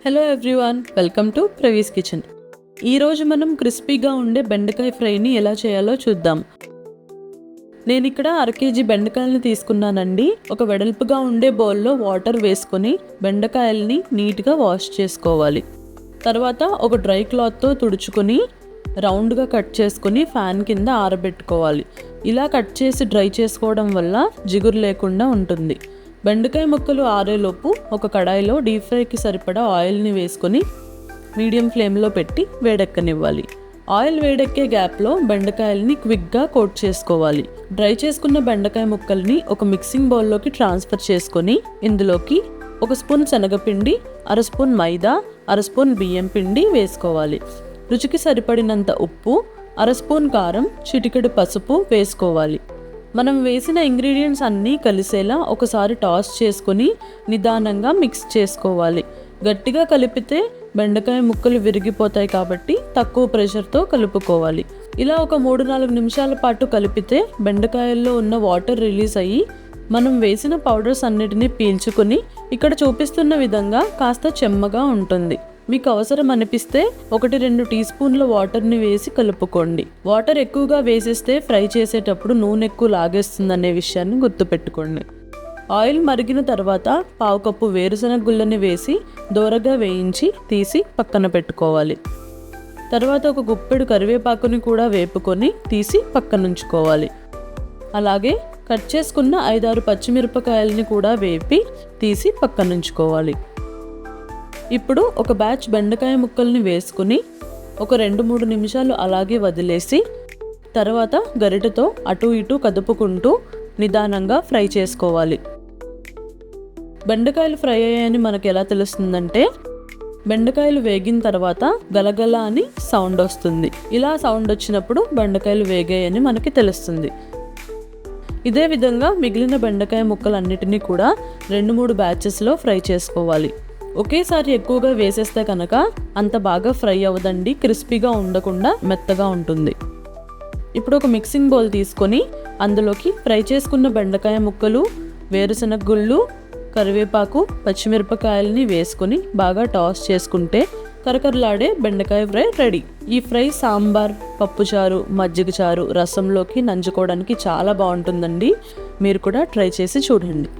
Hello everyone, welcome to ప్రవీస్ kitchen. ఈరోజు మనం క్రిస్పీగా ఉండే బెండకాయ ఫ్రైని ఎలా చేయాలో చూద్దాం. నేను ఇక్కడ 1/2 kg బెండకాయలను తీసుకున్నానండి. ఒక వెడల్పుగా ఉండే బౌల్లో వాటర్ వేసుకొని బెండకాయల్ని నీట్గా వాష్ చేసుకోవాలి. తర్వాత ఒక డ్రై క్లాత్తో తుడుచుకొని రౌండ్గా కట్ చేసుకొని ఫ్యాన్ కింద ఆరబెట్టుకోవాలి. ఇలా కట్ చేసి డ్రై చేసుకోవడం వల్ల జిగురు లేకుండా ఉంటుంది. బెండకాయ ముక్కలు ఆరేలోపు ఒక కడాయిలో డీప్ ఫ్రైకి సరిపడా ఆయిల్ని వేసుకొని మీడియం ఫ్లేమ్లో పెట్టి వేడెక్కనివ్వాలి. ఆయిల్ వేడెక్కే గ్యాప్లో బెండకాయల్ని క్విక్గా కోట్ చేసుకోవాలి. డ్రై చేసుకున్న బెండకాయ ముక్కల్ని ఒక మిక్సింగ్ బౌల్లోకి ట్రాన్స్ఫర్ చేసుకొని ఇందులోకి 1 స్పూన్ శనగపిండి, 1/2 స్పూన్ మైదా, 1/2 స్పూన్ బియ్యం పిండి వేసుకోవాలి. రుచికి సరిపడినంత ఉప్పు, 1/2 స్పూన్ కారం, చిటికెడు పసుపు వేసుకోవాలి. మనం వేసిన ఇంగ్రీడియంట్స్ అన్నీ కలిసేలా ఒకసారి టాస్ చేసుకొని నిదానంగా మిక్స్ చేసుకోవాలి. గట్టిగా కలిపితే బెండకాయ ముక్కలు విరిగిపోతాయి కాబట్టి తక్కువ ప్రెషర్తో కలుపుకోవాలి. ఇలా ఒక 3-4 నిమిషాల పాటు కలిపితే బెండకాయల్లో ఉన్న వాటర్ రిలీజ్ అయ్యి మనం వేసిన పౌడర్స్ అన్నిటినీ పీల్చుకొని ఇక్కడ చూపిస్తున్న విధంగా కాస్త చెమ్మగా ఉంటుంది. మీకు అవసరం అనిపిస్తే 1-2 టీ స్పూన్ల వాటర్ని వేసి కలుపుకోండి. వాటర్ ఎక్కువగా వేసేస్తే ఫ్రై చేసేటప్పుడు నూనె ఎక్కువ లాగేస్తుందనే విషయాన్ని గుర్తుపెట్టుకోండి. ఆయిల్ మరిగిన తర్వాత 1/2 కప్పు వేరుశనగ గుళ్ళని వేసి దోరగా వేయించి తీసి పక్కన పెట్టుకోవాలి. తర్వాత ఒక గుప్పెడు కరివేపాకుని కూడా వేపుకొని తీసి పక్కనుంచుకోవాలి. అలాగే కట్ చేసుకున్న 5-6 పచ్చిమిరపకాయలని కూడా వేపి తీసి పక్కనుంచుకోవాలి. ఇప్పుడు ఒక బ్యాచ్ బెండకాయ ముక్కల్ని వేసుకుని ఒక 2-3 నిమిషాలు అలాగే వదిలేసి తర్వాత గరిటెతో అటు ఇటు కదుపుకుంటూ నిదానంగా ఫ్రై చేసుకోవాలి. బెండకాయలు ఫ్రై అయ్యాయని మనకు ఎలా తెలుస్తుందంటే బెండకాయలు వేగిన తర్వాత గలగల అని సౌండ్ వస్తుంది. ఇలా సౌండ్ వచ్చినప్పుడు బెండకాయలు వేగాయని మనకి తెలుస్తుంది. ఇదే విధంగా మిగిలిన బెండకాయ ముక్కలన్నిటినీ కూడా 2-3 బ్యాచెస్లో ఫ్రై చేసుకోవాలి. ఒకేసారి ఎక్కువగా వేసేస్తే కనుక అంత బాగా ఫ్రై అవ్వదండి, క్రిస్పీగా ఉండకుండా మెత్తగా ఉంటుంది. ఇప్పుడు ఒక మిక్సింగ్ బౌల్ తీసుకొని అందులోకి ఫ్రై చేసుకున్న బెండకాయ ముక్కలు, వేరుశనగ గుళ్ళు, కరివేపాకు, పచ్చిమిరపకాయలని వేసుకొని బాగా టాస్ చేసుకుంటే కరకరలాడే బెండకాయ ఫ్రై రెడీ. ఈ ఫ్రై సాంబార్, పప్పుచారు, మజ్జిగ చారు, రసంలోకి నంచుకోవడానికి చాలా బాగుంటుందండి. మీరు కూడా ట్రై చేసి చూడండి.